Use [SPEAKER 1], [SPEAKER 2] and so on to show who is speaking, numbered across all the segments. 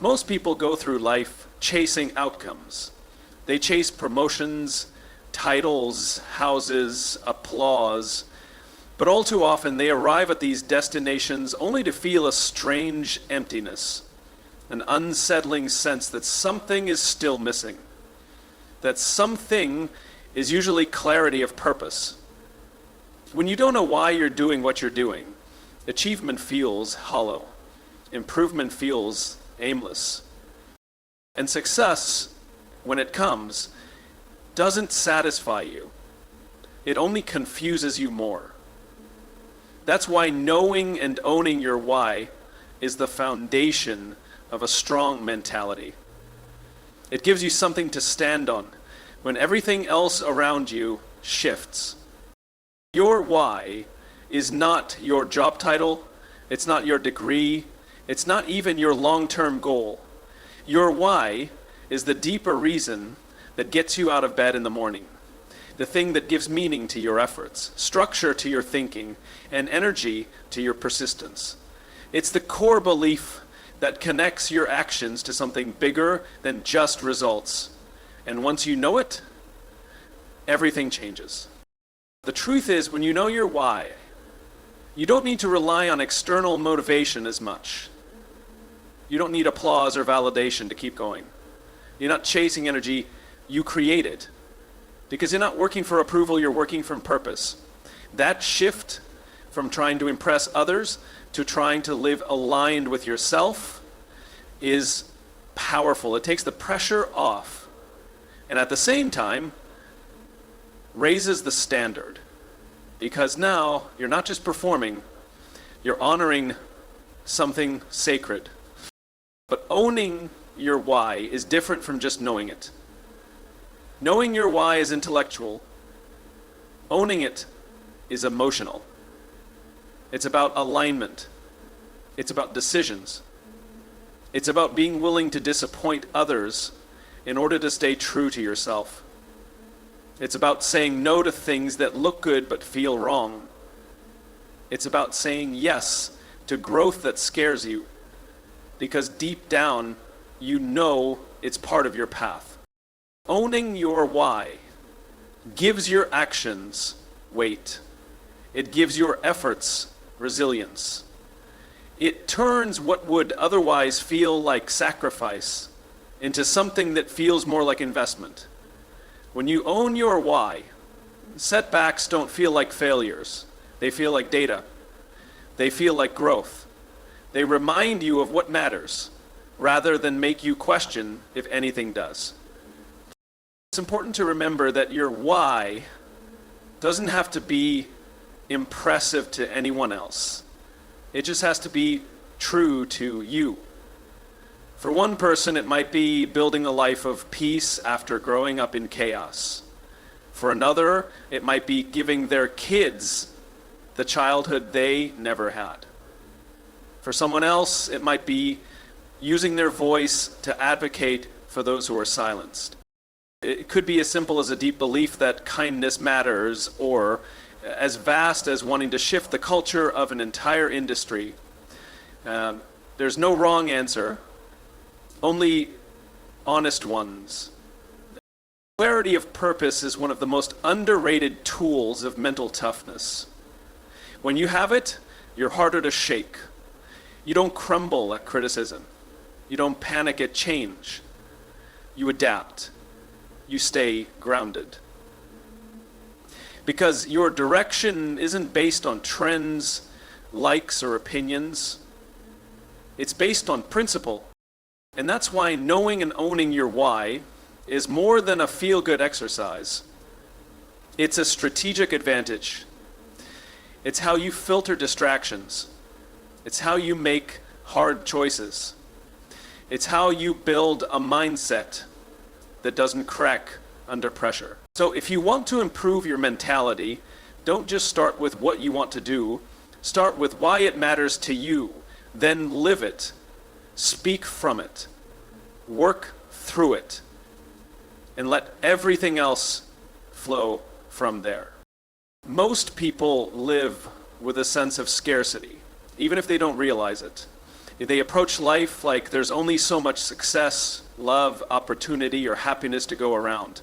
[SPEAKER 1] Most people go through life chasing outcomes. They chase promotions, titles, houses, applause, but all too often they arrive at these destinations only to feel a strange emptiness, an unsettling sense that something is still missing. That something is usually clarity of purpose. When you don't know why you're doing what you're doing, achievement feels hollow. Improvement feels aimless. And success, when it comes, doesn't satisfy you. It only confuses you more. That's why knowing and owning your why is the foundation of a strong mentality. It gives you something to stand on when everything else around you shifts. Your why is not your job title, it's not your degree, it's not even your long-term goal. Your why is the deeper reason that gets you out of bed in the morning, the thing that gives meaning to your efforts, structure to your thinking, and energy to your persistence. It's the core belief that connects your actions to something bigger than just results. And once you know it, everything changes. The truth is, when you know your why, you don't need to rely on external motivation as much. You don't need applause or validation to keep going. You're not chasing energy, you create it. Because you're not working for approval, you're working from purpose. That shift from trying to impress others to trying to live aligned with yourself is powerful. It takes the pressure off, and at the same time raises the standard, because now you're not just performing, you're honoring something sacred. But owning your why is different from just knowing it. Knowing your why is intellectual. Owning it is emotional. It's about alignment. It's about decisions. It's about being willing to disappoint others in order to stay true to yourself. It's about saying no to things that look good but feel wrong. It's about saying yes to growth that scares you, because deep down you know it's part of your path. Owning your why gives your actions weight. It gives your efforts resilience. It turns what would otherwise feel like sacrifice into something that feels more like investment. When you own your why, setbacks don't feel like failures. They feel like data. They feel like growth. They remind you of what matters, rather than make you question if anything does. It's important to remember that your why doesn't have to be impressive to anyone else. It just has to be true to you. For one person, it might be building a life of peace after growing up in chaos. For another, it might be giving their kids the childhood they never had. For someone else, it might be using their voice to advocate for those who are silenced. It could be as simple as a deep belief that kindness matters, or as vast as wanting to shift the culture of an entire industry. There's no wrong answer, only honest ones. Clarity of purpose is one of the most underrated tools of mental toughness. When you have it, you're harder to shake. You don't crumble at criticism. You don't panic at change. You adapt. You stay grounded. Because your direction isn't based on trends, likes, or opinions. It's based on principle. And that's why knowing and owning your why is more than a feel-good exercise. It's a strategic advantage. It's how you filter distractions. It's how you make hard choices. It's how you build a mindset that doesn't crack under pressure. So if you want to improve your mentality, don't just start with what you want to do. Start with why it matters to you. Then live it. Speak from it. Work through it. And let everything else flow from there. Most people live with a sense of scarcity, even if they don't realize it. They approach life like there's only so much success, love, opportunity, or happiness to go around.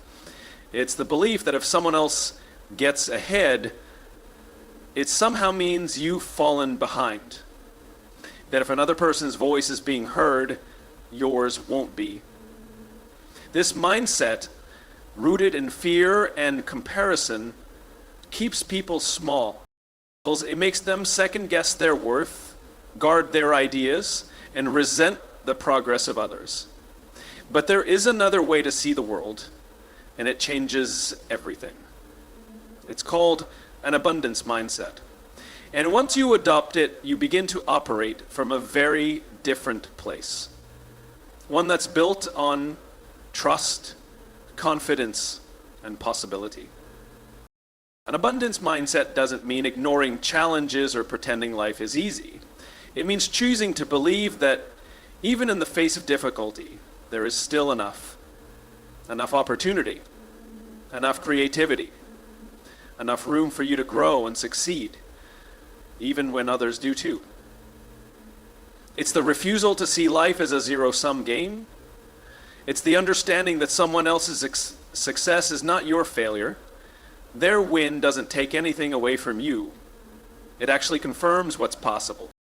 [SPEAKER 1] It's the belief that if someone else gets ahead, it somehow means you've fallen behind. That if another person's voice is being heard, yours won't be. This mindset, rooted in fear and comparison, keeps people small. It makes them second guess their worth, guard their ideas, and resent the progress of others. But there is another way to see the world, and it changes everything. It's called an abundance mindset. And once you adopt it, you begin to operate from a very different place. One that's built on trust, confidence, and possibility. An abundance mindset doesn't mean ignoring challenges or pretending life is easy. It means choosing to believe that even in the face of difficulty, there is still enough opportunity, enough creativity, enough room for you to grow and succeed, even when others do too. It's the refusal to see life as a zero-sum game. It's the understanding that someone else's success is not your failure. Their win doesn't take anything away from you. It actually confirms what's possible.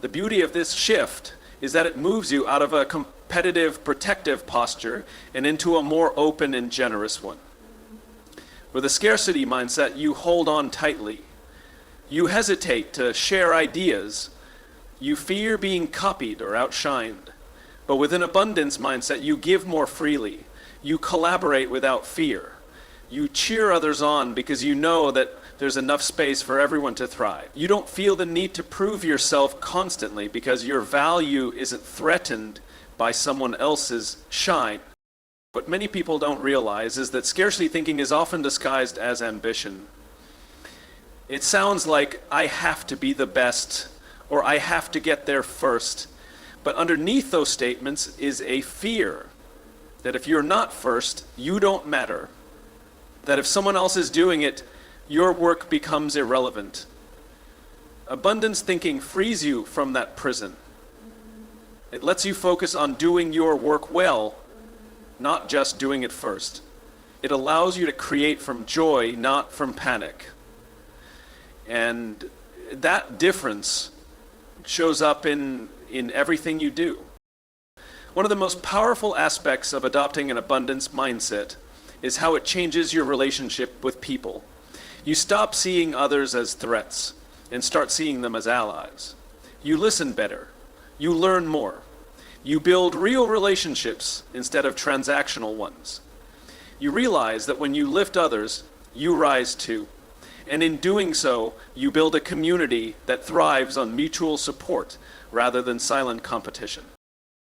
[SPEAKER 1] The beauty of this shift is that it moves you out of a competitive, protective posture and into a more open and generous one. With a scarcity mindset, you hold on tightly. You hesitate to share ideas. You fear being copied or outshined. But with an abundance mindset, you give more freely. You collaborate without fear. You cheer others on because you know that there's enough space for everyone to thrive. You don't feel the need to prove yourself constantly because your value isn't threatened by someone else's shine. What many people don't realize is that scarcity thinking is often disguised as ambition. It sounds like, I have to be the best, or I have to get there first. But underneath those statements is a fear that if you're not first, you don't matter. That if someone else is doing it, your work becomes irrelevant. Abundance thinking frees you from that prison. It lets you focus on doing your work well, not just doing it first. It allows you to create from joy, not from panic. And that difference shows up in everything you do. One of the most powerful aspects of adopting an abundance mindset is how it changes your relationship with people. You stop seeing others as threats and start seeing them as allies. You listen better. You learn more. You build real relationships instead of transactional ones. You realize that when you lift others, you rise too. And in doing so, you build a community that thrives on mutual support rather than silent competition.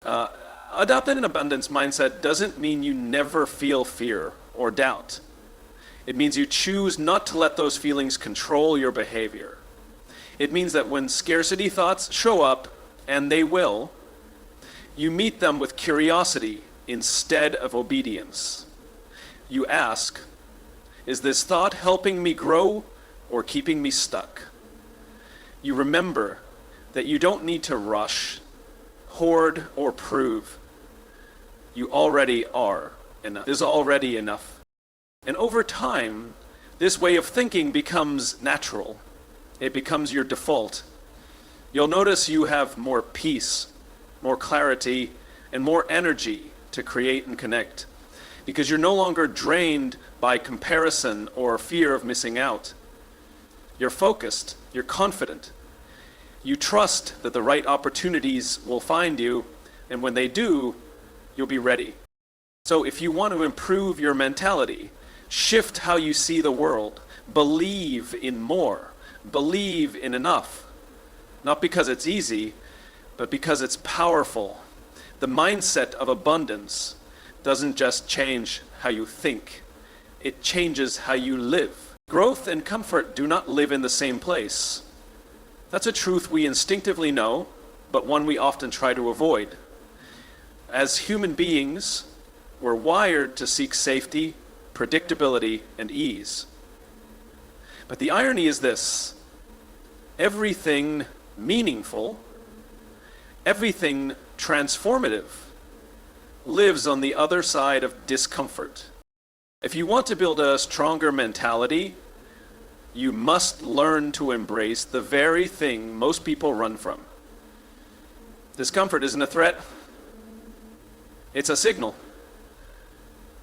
[SPEAKER 1] Adopting an abundance mindset doesn't mean you never feel fear or doubt. It means you choose not to let those feelings control your behavior. It means that when scarcity thoughts show up, and they will, you meet them with curiosity instead of obedience. You ask, is this thought helping me grow or keeping me stuck? You remember that you don't need to rush, hoard, or prove. You already are enough. There's already enough. And over time, this way of thinking becomes natural. It becomes your default. You'll notice you have more peace, more clarity, and more energy to create and connect, because you're no longer drained by comparison or fear of missing out. You're focused, you're confident. You trust that the right opportunities will find you, and when they do, you'll be ready. So if you want to improve your mentality, shift how you see the world, believe in more, believe in enough. Not because it's easy, but because it's powerful. The mindset of abundance doesn't just change how you think, it changes how you live. Growth and comfort do not live in the same place. That's a truth we instinctively know, but one we often try to avoid. As human beings, we're wired to seek safety, predictability, and ease. But the irony is this: everything meaningful Everything transformative lives on the other side of discomfort. If you want to build a stronger mentality, you must learn to embrace the very thing most people run from. Discomfort isn't a threat. It's a signal,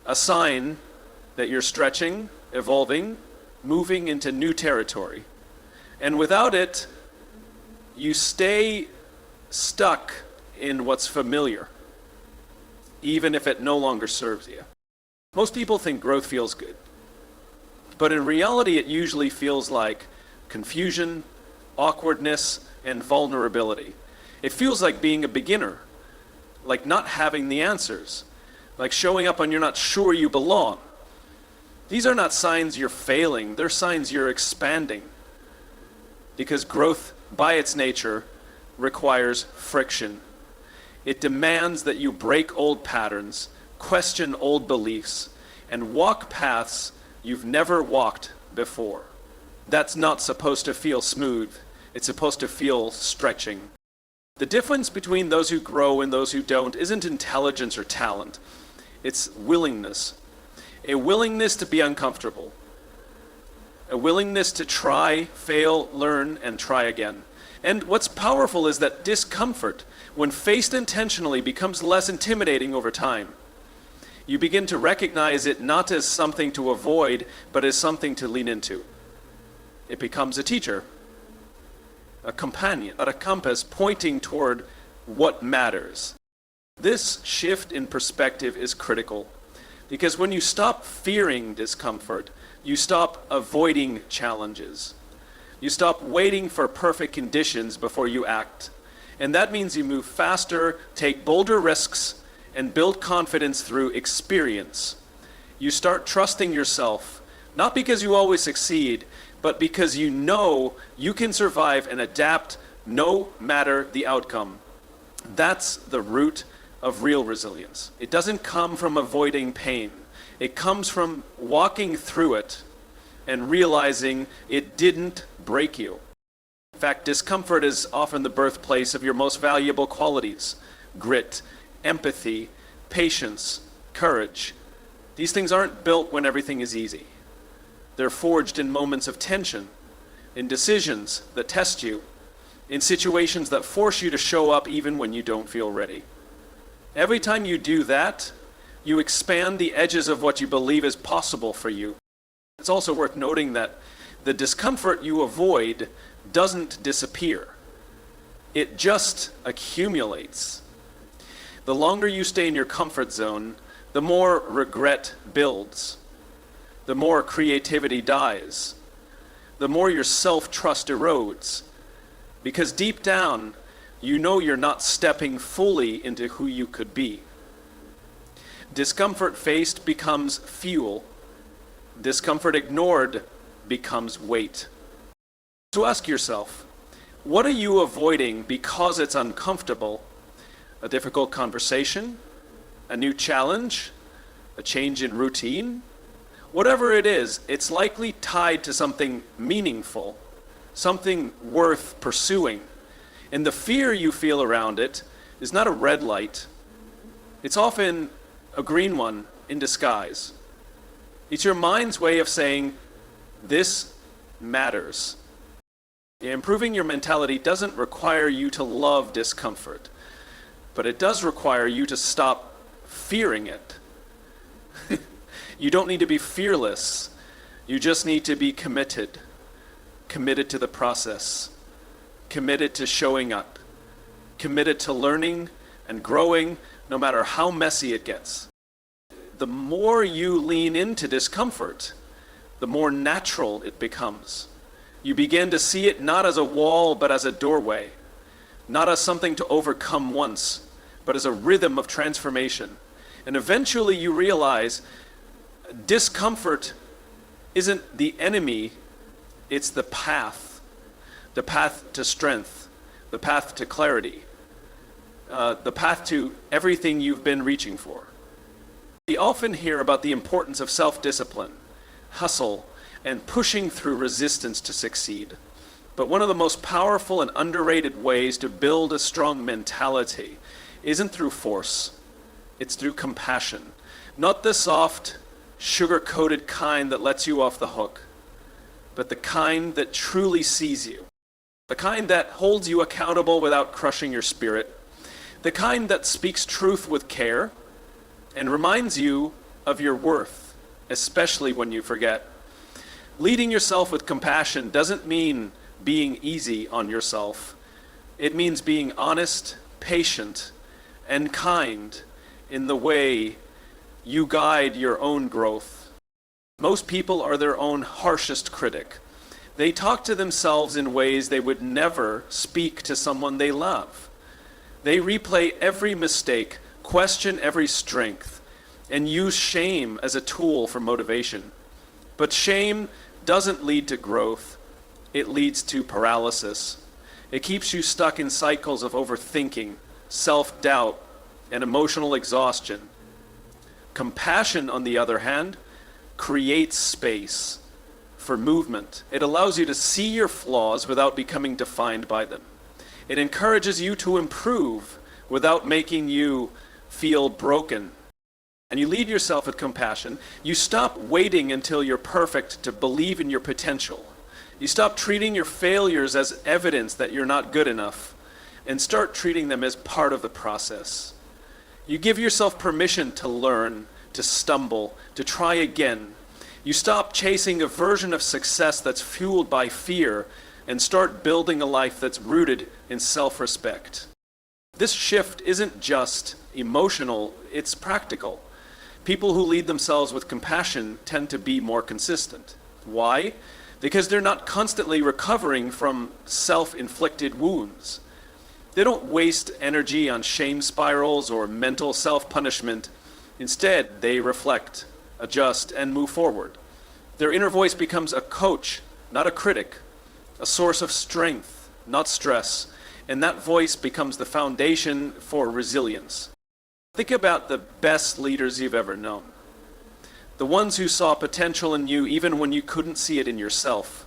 [SPEAKER 1] a sign that you're stretching, evolving, moving into new territory. And without it, you stay stuck in what's familiar, even if it no longer serves you. Most people think growth feels good, but in reality, it usually feels like confusion, awkwardness, and vulnerability. It feels like being a beginner, like not having the answers, like showing up when you're not sure you belong. These are not signs you're failing, they're signs you're expanding. Because growth, by its nature, requires friction. It demands that you break old patterns, question old beliefs, and walk paths you've never walked before. That's not supposed to feel smooth. It's supposed to feel stretching. The difference between those who grow and those who don't isn't intelligence or talent. It's willingness. A willingness to be uncomfortable. A willingness to try, fail, learn, and try again. And what's powerful is that discomfort, when faced intentionally, becomes less intimidating over time. You begin to recognize it not as something to avoid, but as something to lean into. It becomes a teacher, a companion, a compass pointing toward what matters. This shift in perspective is critical, because when you stop fearing discomfort, you stop avoiding challenges. You stop waiting for perfect conditions before you act. And that means you move faster, take bolder risks, and build confidence through experience. You start trusting yourself, not because you always succeed, but because you know you can survive and adapt no matter the outcome. That's the root of real resilience. It doesn't come from avoiding pain. It comes from walking through it and realizing it didn't break you. In fact, discomfort is often the birthplace of your most valuable qualities: grit, empathy, patience, courage. These things aren't built when everything is easy. They're forged in moments of tension, in decisions that test you, in situations that force you to show up even when you don't feel ready. Every time you do that, you expand the edges of what you believe is possible for you. It's also worth noting that the discomfort you avoid doesn't disappear. It just accumulates. The longer you stay in your comfort zone, the more regret builds, the more creativity dies, the more your self-trust erodes. Because deep down, you know you're not stepping fully into who you could be. Discomfort faced becomes fuel. Discomfort ignored becomes weight. So ask yourself, what are you avoiding because it's uncomfortable? A difficult conversation? A new challenge? A change in routine? Whatever it is, it's likely tied to something meaningful, something worth pursuing. And the fear you feel around it is not a red light. It's often a green one in disguise. It's your mind's way of saying, this matters. Improving your mentality doesn't require you to love discomfort, but it does require you to stop fearing it. You don't need to be fearless. You just need to be committed. Committed to the process. Committed to showing up. Committed to learning and growing, no matter how messy it gets. The more you lean into discomfort, the more natural it becomes. You begin to see it not as a wall, but as a doorway. Not as something to overcome once, but as a rhythm of transformation. And eventually you realize discomfort isn't the enemy, it's the path to strength, the path to clarity, the path to everything you've been reaching for. We often hear about the importance of self-discipline, hustle, and pushing through resistance to succeed. But one of the most powerful and underrated ways to build a strong mentality isn't through force, it's through compassion. Not the soft, sugar-coated kind that lets you off the hook, but the kind that truly sees you. The kind that holds you accountable without crushing your spirit. The kind that speaks truth with care and reminds you of your worth, especially when you forget. Leading yourself with compassion doesn't mean being easy on yourself. It means being honest, patient, and kind in the way you guide your own growth. Most people are their own harshest critic. They talk to themselves in ways they would never speak to someone they love. They replay every mistake, question every strength, and use shame as a tool for motivation. But shame doesn't lead to growth. It leads to paralysis. It keeps you stuck in cycles of overthinking, self-doubt, and emotional exhaustion. Compassion, on the other hand, creates space for movement. It allows you to see your flaws without becoming defined by them. It encourages you to improve without making you feel broken. And you lead yourself with compassion. You stop waiting until you're perfect to believe in your potential. You stop treating your failures as evidence that you're not good enough and start treating them as part of the process. You give yourself permission to learn, to stumble, to try again. You stop chasing a version of success that's fueled by fear and start building a life that's rooted in self-respect. This shift isn't just emotional, it's practical. People who lead themselves with compassion tend to be more consistent. Why? Because they're not constantly recovering from self-inflicted wounds. They don't waste energy on shame spirals or mental self-punishment. Instead, they reflect, adjust, and move forward. Their inner voice becomes a coach, not a critic, a source of strength, not stress, and that voice becomes the foundation for resilience. Think about the best leaders you've ever known. The ones who saw potential in you even when you couldn't see it in yourself.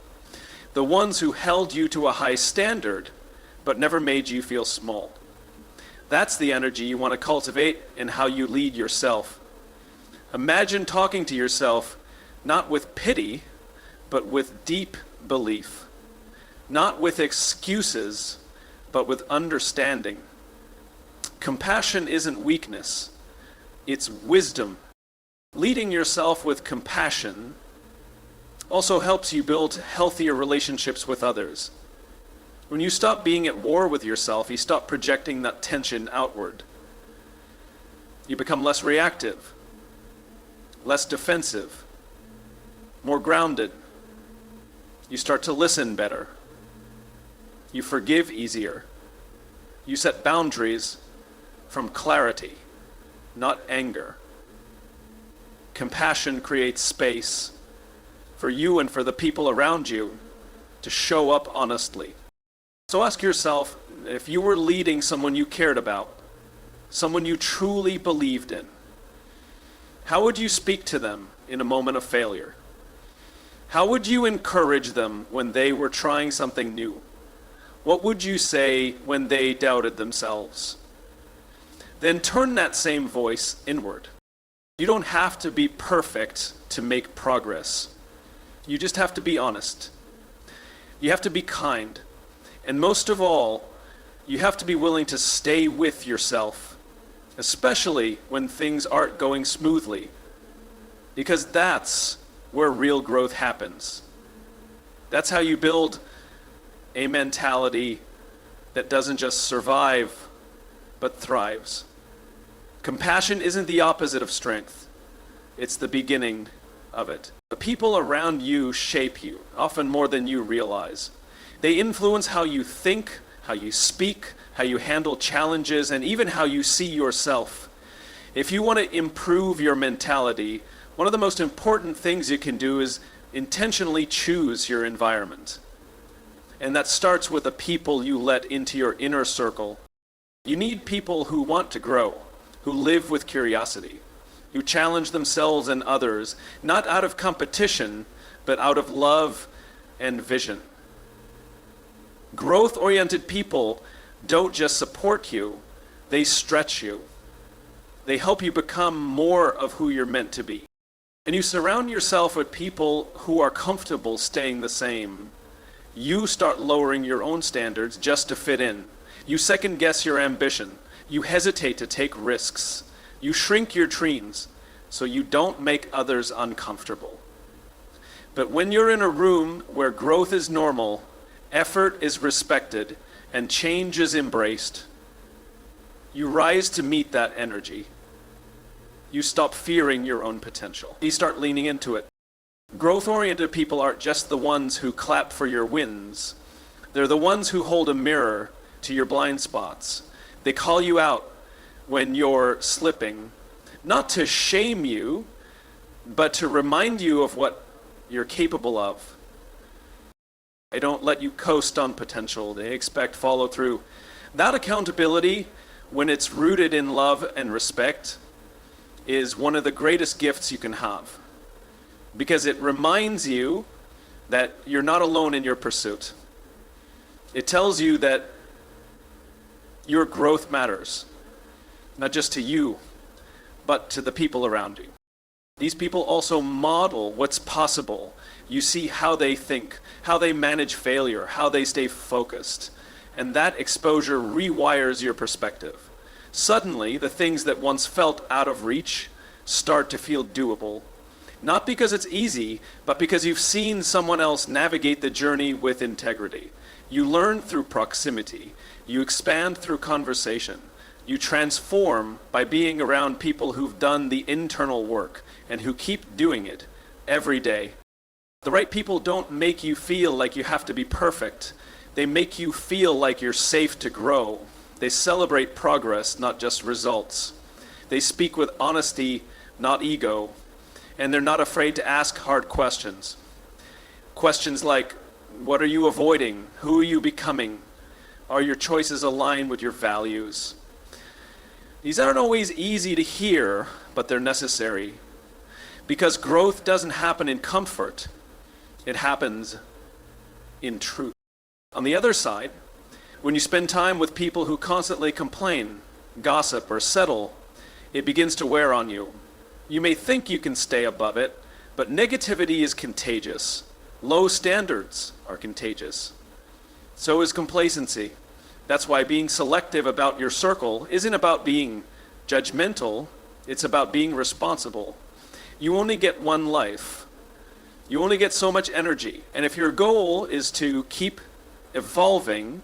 [SPEAKER 1] The ones who held you to a high standard, but never made you feel small. That's the energy you want to cultivate in how you lead yourself. Imagine talking to yourself not with pity, but with deep belief. Not with excuses, but with understanding. Compassion isn't weakness, it's wisdom. Leading yourself with compassion also helps you build healthier relationships with others. When you stop being at war with yourself, you stop projecting that tension outward. You become less reactive, less defensive, more grounded. You start to listen better. You forgive easier. You set boundaries from clarity, not anger. Compassion creates space for you and for the people around you to show up honestly. So ask yourself, if you were leading someone you cared about, someone you truly believed in, how would you speak to them in a moment of failure? How would you encourage them when they were trying something new? What would you say when they doubted themselves? Then turn that same voice inward. You don't have to be perfect to make progress. You just have to be honest. You have to be kind. And most of all, you have to be willing to stay with yourself, especially when things aren't going smoothly, because that's where real growth happens. That's how you build a mentality that doesn't just survive, but thrives. Compassion isn't the opposite of strength. It's the beginning of it. The people around you shape you, often more than you realize. They influence how you think, how you speak, how you handle challenges, and even how you see yourself. If you want to improve your mentality, one of the most important things you can do is intentionally choose your environment. And that starts with the people you let into your inner circle. You need people who want to grow, who live with curiosity, who challenge themselves and others, not out of competition, but out of love and vision. Growth-oriented people don't just support you, they stretch you. They help you become more of who you're meant to be. And you surround yourself with people who are comfortable staying the same. You start lowering your own standards just to fit in. You second guess your ambition. You hesitate to take risks. You shrink your dreams so you don't make others uncomfortable. But when you're in a room where growth is normal, effort is respected, and change is embraced, you rise to meet that energy. You stop fearing your own potential. You start leaning into it. Growth-oriented people aren't just the ones who clap for your wins. They're the ones who hold a mirror to your blind spots. They call you out when you're slipping, not to shame you, but to remind you of what you're capable of. They don't let you coast on potential. They expect follow-through. That accountability, when it's rooted in love and respect, is one of the greatest gifts you can have, because it reminds you that you're not alone in your pursuit. It tells you that your growth matters, not just to you, but to the people around you. These people also model what's possible. You see how they think, how they manage failure, how they stay focused, and that exposure rewires your perspective. Suddenly, the things that once felt out of reach start to feel doable. Not because it's easy, but because you've seen someone else navigate the journey with integrity. You learn through proximity. You expand through conversation. You transform by being around people who've done the internal work and who keep doing it every day. The right people don't make you feel like you have to be perfect. They make you feel like you're safe to grow. They celebrate progress, not just results. They speak with honesty, not ego. And they're not afraid to ask hard questions. Questions like, what are you avoiding? Who are you becoming? Are your choices aligned with your values? These aren't always easy to hear, but they're necessary. Because growth doesn't happen in comfort. It happens in truth. On the other side, when you spend time with people who constantly complain, gossip, or settle, it begins to wear on you. You may think you can stay above it, but negativity is contagious. Low standards are contagious. So is complacency. That's why being selective about your circle isn't about being judgmental, it's about being responsible. You only get one life. You only get so much energy. And if your goal is to keep evolving,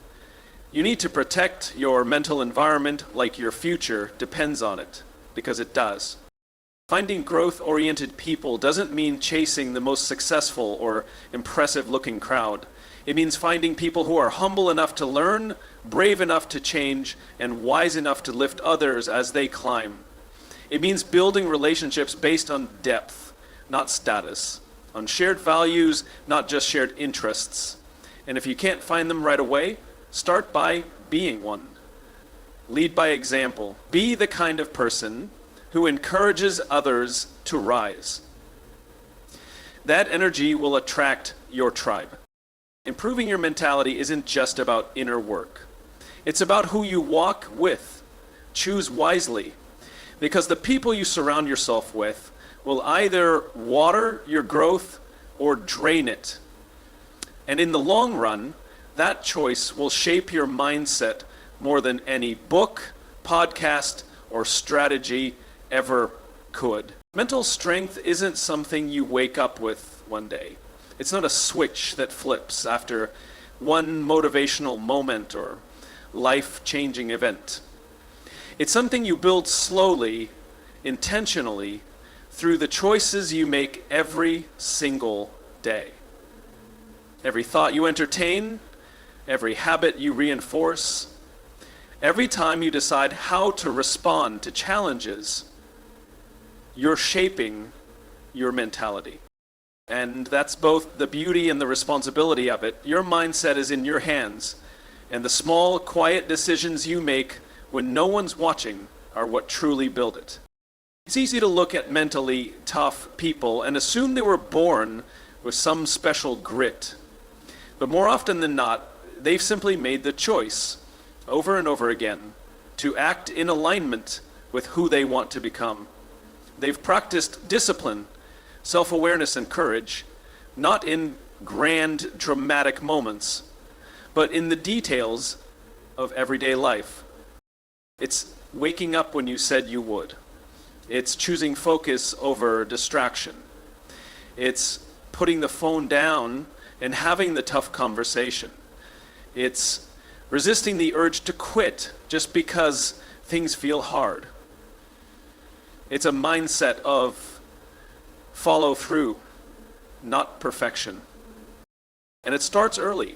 [SPEAKER 1] you need to protect your mental environment like your future depends on it, because it does. Finding growth-oriented people doesn't mean chasing the most successful or impressive-looking crowd. It means finding people who are humble enough to learn, brave enough to change, and wise enough to lift others as they climb. It means building relationships based on depth, not status, on shared values, not just shared interests. And if you can't find them right away, start by being one. Lead by example. Be the kind of person who encourages others to rise. That energy will attract your tribe. Improving your mentality isn't just about inner work. It's about who you walk with. Choose wisely, because the people you surround yourself with will either water your growth or drain it. And in the long run, that choice will shape your mindset more than any book, podcast, or strategy ever could. Mental strength isn't something you wake up with one day. It's not a switch that flips after one motivational moment or life-changing event. It's something you build slowly, intentionally, through the choices you make every single day. Every thought you entertain, every habit you reinforce, every time you decide how to respond to challenges, you're shaping your mentality. And that's both the beauty and the responsibility of it. Your mindset is in your hands, and the small, quiet decisions you make when no one's watching are what truly build it. It's easy to look at mentally tough people and assume they were born with some special grit. But more often than not, they've simply made the choice over and over again to act in alignment with who they want to become. They've practiced discipline, self-awareness, and courage, not in grand, dramatic moments, but in the details of everyday life. It's waking up when you said you would. It's choosing focus over distraction. It's putting the phone down and having the tough conversation. It's resisting the urge to quit just because things feel hard. It's a mindset of follow through, not perfection. And it starts early.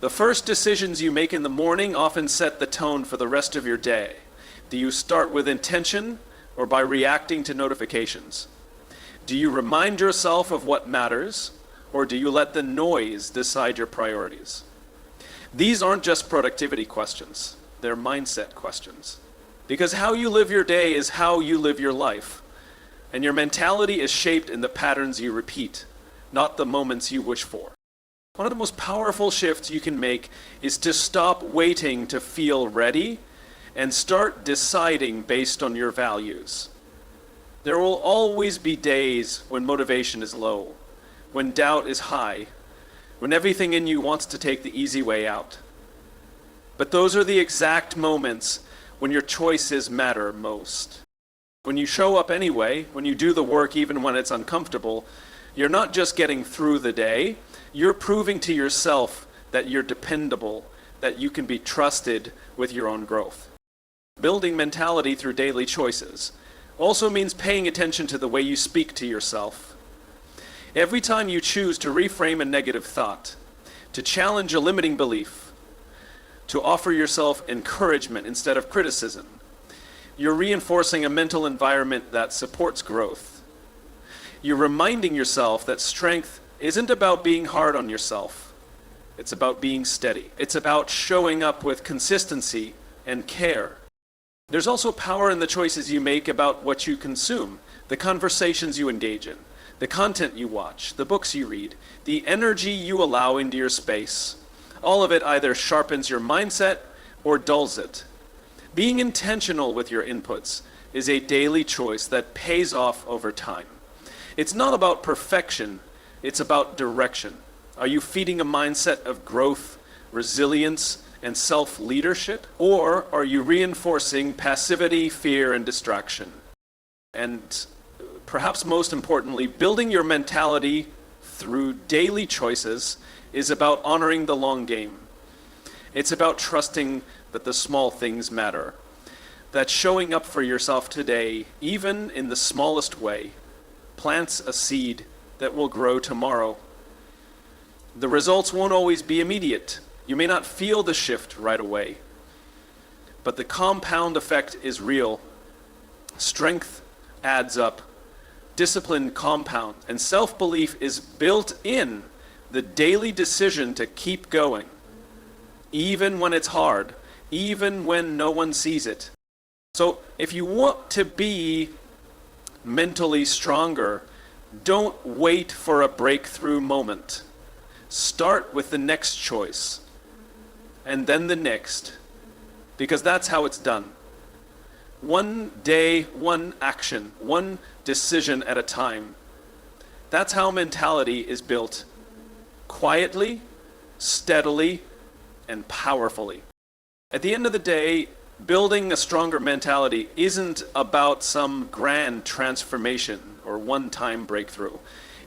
[SPEAKER 1] The first decisions you make in the morning often set the tone for the rest of your day. Do you start with intention or by reacting to notifications? Do you remind yourself of what matters, or do you let the noise decide your priorities? These aren't just productivity questions, they're mindset questions. Because how you live your day is how you live your life. And your mentality is shaped in the patterns you repeat, not the moments you wish for. One of the most powerful shifts you can make is to stop waiting to feel ready and start deciding based on your values. There will always be days when motivation is low, when doubt is high, when everything in you wants to take the easy way out. But those are the exact moments when your choices matter most. When you show up anyway, when you do the work even when it's uncomfortable, you're not just getting through the day, you're proving to yourself that you're dependable, that you can be trusted with your own growth. Building mentality through daily choices also means paying attention to the way you speak to yourself. Every time you choose to reframe a negative thought, to challenge a limiting belief, to offer yourself encouragement instead of criticism, you're reinforcing a mental environment that supports growth. You're reminding yourself that strength isn't about being hard on yourself. It's about being steady. It's about showing up with consistency and care. There's also power in the choices you make about what you consume, the conversations you engage in, the content you watch, the books you read, the energy you allow into your space. All of it either sharpens your mindset or dulls it. Being intentional with your inputs is a daily choice that pays off over time. It's not about perfection, it's about direction. Are you feeding a mindset of growth, resilience, and self-leadership? Or are you reinforcing passivity, fear, and distraction? And perhaps most importantly, building your mentality through daily choices is about honoring the long game. It's about trusting that the small things matter, that showing up for yourself today, even in the smallest way, plants a seed that will grow tomorrow. The results won't always be immediate. You may not feel the shift right away, but the compound effect is real. Strength adds up, discipline compounds, and self-belief is built in the daily decision to keep going, even when it's hard, even when no one sees it. So if you want to be mentally stronger, don't wait for a breakthrough moment. Start with the next choice, and then the next, because that's how it's done. One day, one action, one decision at a time. That's how mentality is built. Quietly, steadily, and powerfully. At the end of the day, building a stronger mentality isn't about some grand transformation or one-time breakthrough.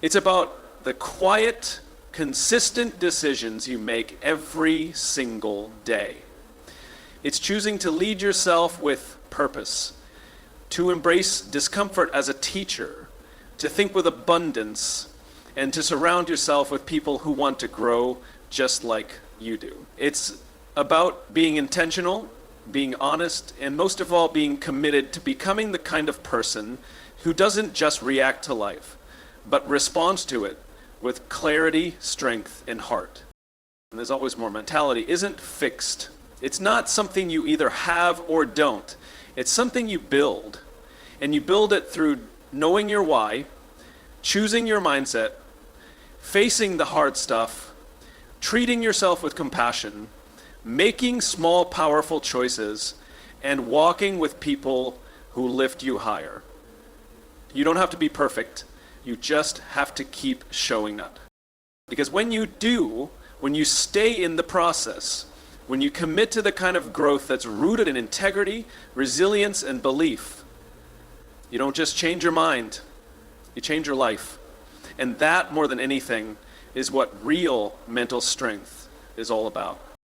[SPEAKER 1] It's about the quiet, consistent decisions you make every single day. It's choosing to lead yourself with purpose, to embrace discomfort as a teacher, to think with abundance, and to surround yourself with people who want to grow just like you do. It's about being intentional, being honest, and most of all, being committed to becoming the kind of person who doesn't just react to life, but responds to it with clarity, strength, and heart. And there's always more. Mentality isn't fixed. It's not something you either have or don't. It's something you build. And you build it through knowing your why, choosing your mindset, facing the hard stuff, treating yourself with compassion, making small, powerful choices, and walking with people who lift you higher. You don't have to be perfect. You just have to keep showing up. Because when you do, when you stay in the process, when you commit to the kind of growth that's rooted in integrity, resilience, and belief, you don't just change your mind, you change your life. And that, more than anything, is what real mental strength is all about.